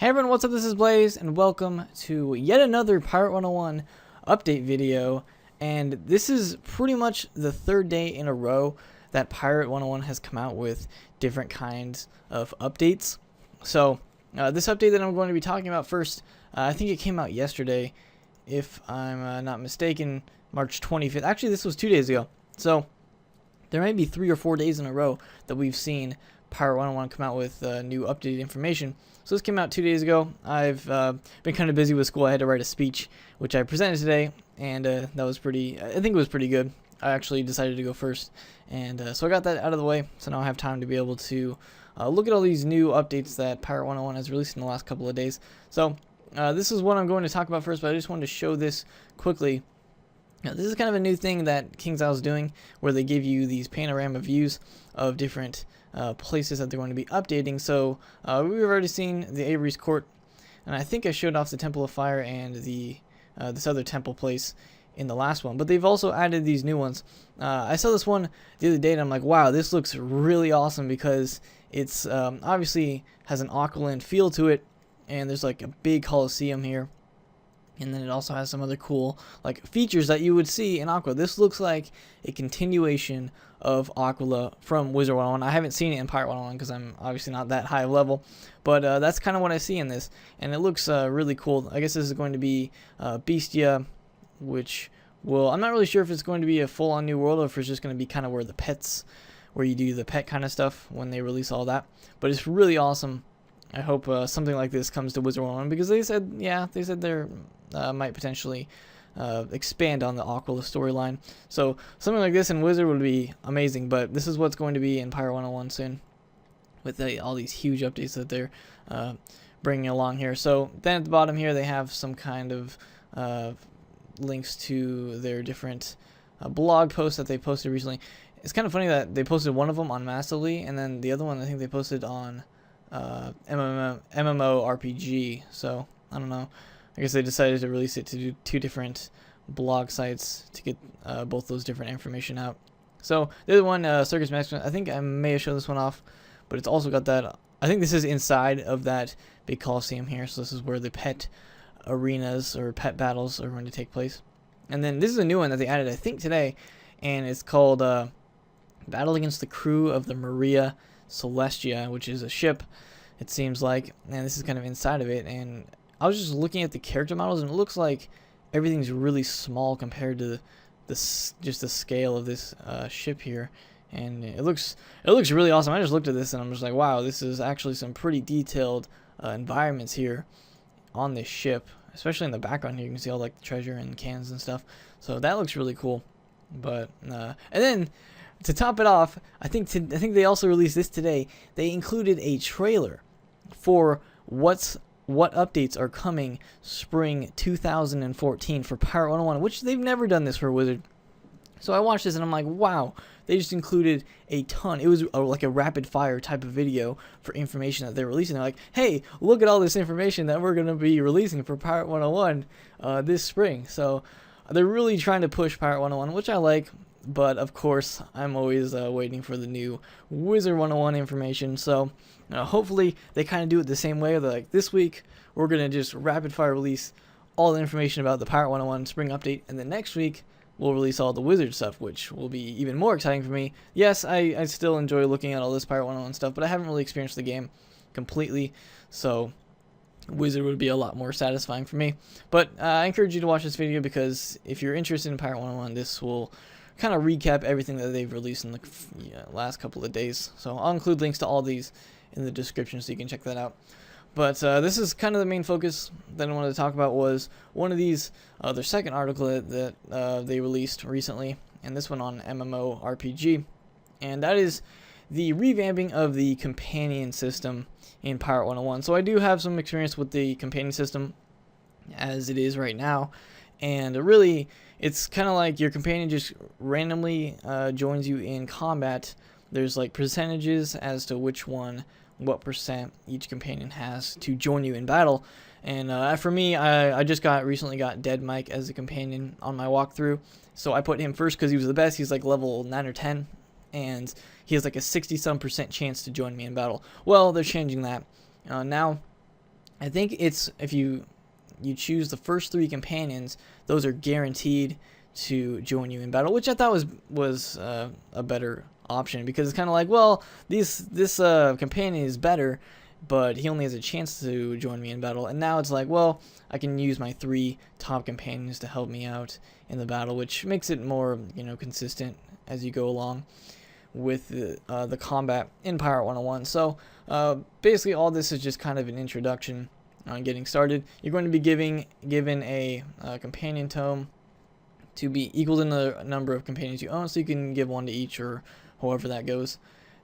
Hey everyone, what's up? This is Blaze, and welcome to yet another Pirate101 update video. And this is pretty much the third day in a row that Pirate101 has come out with different kinds of updates. So, this update that I'm going to be talking about first, I think it came out yesterday, if I'm not mistaken, March 25th. Actually, this was 2 days ago. So, there might be 3 or 4 days in a row that we've seen Pirate101 come out with new updated information. So this came out 2 days ago. I've been kind of busy with school. I had to write a speech, which I presented today, and that was I think it was pretty good. I actually decided to go first, and so I got that out of the way. So now I have time to be able to look at all these new updates that Pirate101 has released in the last couple of days. So this is what I'm going to talk about first, but I just wanted to show this quickly. Now, this is kind of a new thing that KingsIsle is doing, where they give you these panorama views of different places that they're going to be updating. So we've already seen the Avery's Court, and I think I showed off the Temple of Fire and the this other temple place in the last one. But they've also added these new ones. I saw this one the other day, and I'm like, wow, this looks really awesome because it's obviously has an Aqualand feel to it, and there's like a big Coliseum here. And then it also has some other cool like features that you would see in Aqua. This looks like a continuation of Aquila from Wizard 101. I haven't seen it in Pirate 101 because I'm obviously not that high of level. But that's kind of what I see in this. And it looks really cool. I guess this is going to be Beastia, which will... I'm not really sure if it's going to be a full-on new world or if it's just going to be kind of where the pets... where you do the pet kind of stuff when they release all that. But it's really awesome. I hope something like this comes to Wizard 101 because they said, yeah, they said they're might potentially expand on the Aquila storyline. So something like this in Wizard would be amazing, but this is what's going to be in Pirate 101 soon with all these huge updates that they're bringing along here. So then at the bottom here they have some kind of links to their different blog posts that they posted recently. It's kind of funny that they posted one of them on Massively, and then the other one I think they posted on MMORPG. So I don't know. I guess they decided to release it to do 2 different blog sites to get both those different information out. So the other one, Circus Maximus, I think I may have shown this one off, but it's also got that. I think this is inside of that big Coliseum here. So this is where the pet arenas or pet battles are going to take place. And then this is a new one that they added, I think, today, and it's called Battle Against the Crew of the Maria Celestia, which is a ship, it seems like, and this is kind of inside of it. And I was just looking at the character models, and it looks like everything's really small compared to just the scale of this ship here, and it looks really awesome. I just looked at this and I'm just like, wow, this is actually some pretty detailed environments here on this ship, especially in the background here. You can see all like the treasure and cannons and stuff, so that looks really cool. But and then to top it off, I think they also released this today. They included a trailer for what updates are coming spring 2014 for Pirate 101, which they've never done this for Wizard. So I watched this and I'm like, wow, they just included a ton. It was like a rapid fire type of video for information that they're releasing. They're like, hey, look at all this information that we're going to be releasing for Pirate 101 this spring. So they're really trying to push Pirate 101, which I like. But of course, I'm always waiting for the new Wizard 101 information. So hopefully they kind of do it the same way. They're like, this week we're going to just rapid fire release all the information about the Pirate 101 spring update. And then next week we'll release all the Wizard stuff, which will be even more exciting for me. Yes, I still enjoy looking at all this Pirate 101 stuff, but I haven't really experienced the game completely. So Wizard would be a lot more satisfying for me. But I encourage you to watch this video because if you're interested in Pirate 101, this will kind of recap everything that they've released in the last couple of days. So I'll include links to all these in the description so you can check that out. But this is kind of the main focus that I wanted to talk about was one of these, their second article that they released recently, and this one on MMORPG, and that is the revamping of the companion system in Pirate 101. So I do have some experience with the companion system as it is right now. And really, it's kind of like your companion just randomly joins you in combat. There's like percentages as to what percent each companion has to join you in battle. And for me, I just recently got Dead Mike as a companion on my walkthrough. So I put him first because he was the best. He's like level 9 or 10. And he has like a 60-some% chance to join me in battle. Well, they're changing that. Now I think it's if you choose the first 3 companions, those are guaranteed to join you in battle, which I thought was a better option, because it's kind of like, well, this companion is better, but he only has a chance to join me in battle. And now it's like, well, I can use my 3 top companions to help me out in the battle, which makes it more, consistent as you go along with the combat in Pirate 101. So basically all this is just kind of an introduction on getting started. You're going to be given a companion tome to be equal to the number of companions you own, so you can give 1 to each, or however that goes.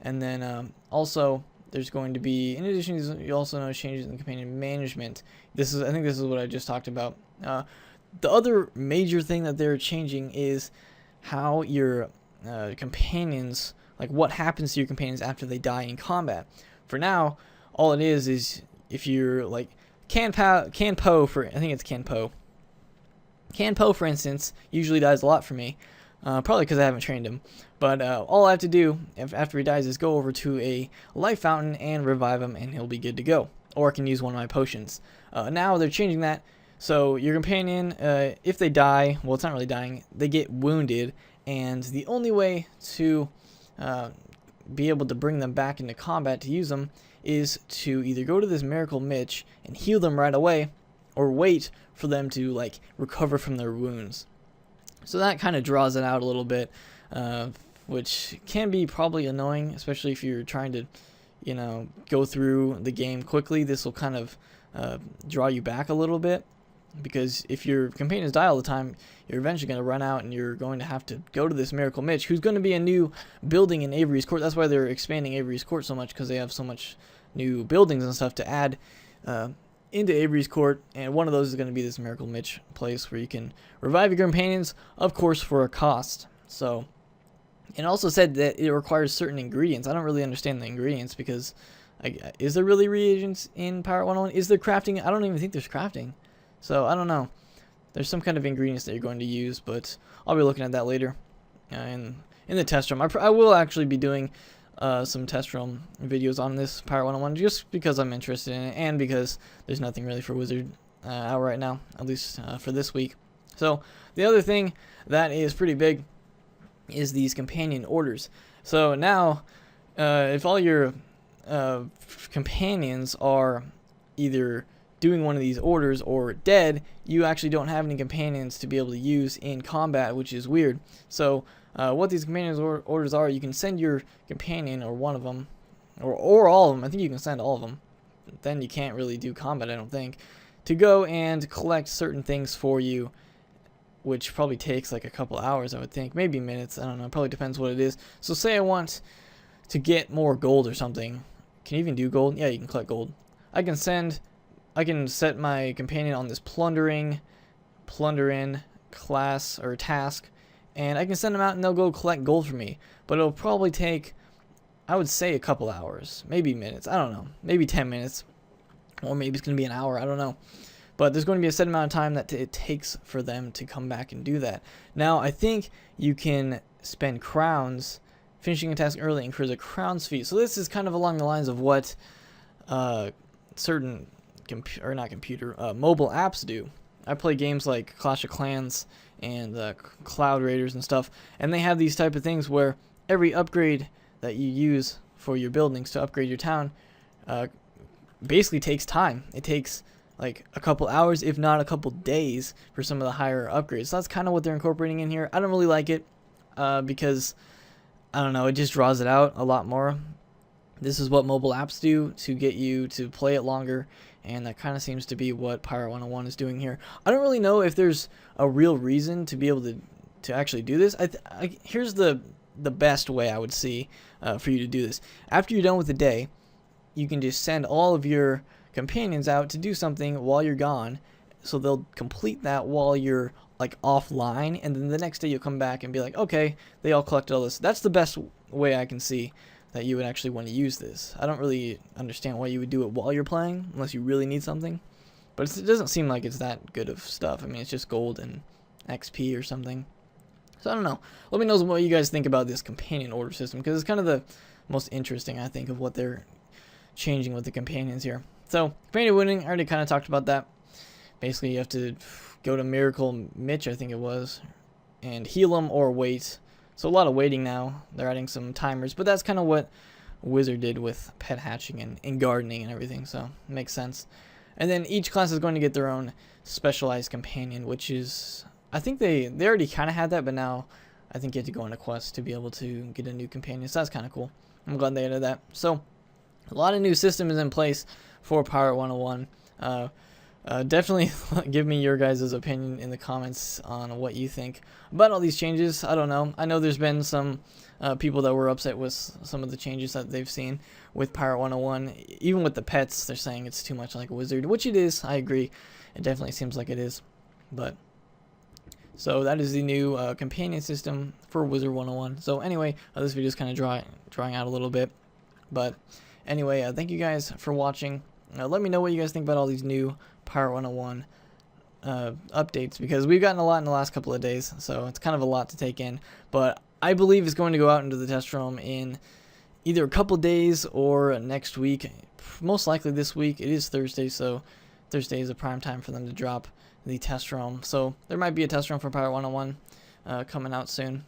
And then also there's going to be, in addition, you also notice changes in companion management. I think this is what I just talked about. The other major thing that they're changing is how your companions, like what happens to your companions after they die in combat. For now, all it is if you're like Canpo, for I think it's Canpo. Canpo, for instance, usually dies a lot for me, probably because I haven't trained him. But all I have to do after he dies is go over to a life fountain and revive him, and he'll be good to go. Or I can use one of my potions. Now they're changing that, so your companion, if they die, well, it's not really dying, they get wounded, and the only way to be able to bring them back into combat to use them is to either go to this Miracle Mitch and heal them right away, or wait for them to like recover from their wounds. So that kind of draws it out a little bit, which can be probably annoying, especially if you're trying to, go through the game quickly. This will kind of draw you back a little bit, because if your companions die all the time, you're eventually going to run out, and you're going to have to go to this Miracle Mitch, who's going to be a new building in Avery's Court. That's why they're expanding Avery's Court so much, because they have so much new buildings and stuff to add into Avery's Court, and one of those is going to be this Miracle Mitch place where you can revive your companions, of course, for a cost. So, it also said that it requires certain ingredients. I don't really understand the ingredients, because is there really reagents in Pirate 101? Is there crafting? I don't even think there's crafting. So, I don't know. There's some kind of ingredients that you're going to use, but I'll be looking at that later in the test room. I will actually be doing some test room videos on this Pirate 101, just because I'm interested in it, and because there's nothing really for Wizard out right now, at least for this week. So the other thing that is pretty big is these companion orders. So now, if all your companions are either doing one of these orders or dead, you actually don't have any companions to be able to use in combat, which is weird. So what these companions orders are, you can send your companion, or one of them, or all of them. I think you can send all of them. Then you can't really do combat, I don't think, to go and collect certain things for you, which probably takes like a couple hours, I would think, maybe minutes, I don't know, probably depends what it is. So say I want to get more gold or something. Can you even do gold? Yeah, you can collect gold. I can set my companion on this plunder in class or task, and I can send them out and they'll go collect gold for me. But it'll probably take, I would say, a couple hours, maybe minutes, I don't know, maybe 10 minutes, or maybe it's going to be an hour, I don't know. But there's going to be a set amount of time that it takes for them to come back and do that. Now, I think you can spend crowns finishing a task early and incurs a crowns fee. So this is kind of along the lines of what certain mobile apps do. I play games like Clash of Clans and Cloud Raiders and stuff, and they have these type of things where every upgrade that you use for your buildings to upgrade your town basically takes time. It takes like a couple hours, if not a couple days, for some of the higher upgrades. So that's kind of what they're incorporating in here. I don't really like it because, I don't know, it just draws it out a lot more. This is what mobile apps do to get you to play it longer, and that kind of seems to be what Pirate 101 is doing here. I don't really know if there's a real reason to be able to actually do this. Here's the best way I would see for you to do this. After you're done with the day, you can just send all of your companions out to do something while you're gone, so they'll complete that while you're like offline, and then the next day you'll come back and be like, okay, they all collected all this. That's the best way I can see that you would actually want to use this. I don't really understand why you would do it while you're playing, unless you really need something, but it doesn't seem like it's that good of stuff. I mean, it's just gold and XP or something. So I don't know. Let me know what you guys think about this companion order system, because it's kind of the most interesting, I think, of what they're changing with the companions here. So companion winning, I already kind of talked about that. Basically, you have to go to Miracle Mitch, I think it was, and heal him or wait. So a lot of waiting now. They're adding some timers, but that's kind of what Wizard did with pet hatching and gardening and everything, so it makes sense. And then each class is going to get their own specialized companion, which is, I think they already kind of had that, but now I think you have to go on a quest to be able to get a new companion, so that's kind of cool. I'm glad they added that. So a lot of new systems in place for Pirate 101. Definitely give me your guys' opinion in the comments on what you think about all these changes. I don't know. I know there's been some people that were upset with some of the changes that they've seen with Pirate 101. Even with the pets, they're saying it's too much like Wizard, which it is. I agree. It definitely seems like it is. But so that is the new companion system for Wizard 101. So anyway, this video is kind of drawing out a little bit. But anyway, thank you guys for watching. Let me know what you guys think about all these new Pirate 101 updates, because we've gotten a lot in the last couple of days, so it's kind of a lot to take in. But I believe it's going to go out into the test room in either a couple days or next week. Most likely this week. It is Thursday, so Thursday is a prime time for them to drop the test room. So there might be a test room for Pirate 101 coming out soon,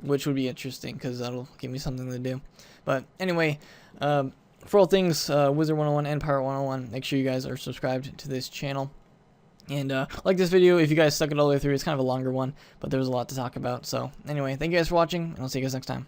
which would be interesting because that'll give me something to do. But anyway, for all things Wizard 101 and Pirate 101, make sure you guys are subscribed to this channel. And like this video if you guys stuck it all the way through. It's kind of a longer one, but there was a lot to talk about. So anyway, thank you guys for watching, and I'll see you guys next time.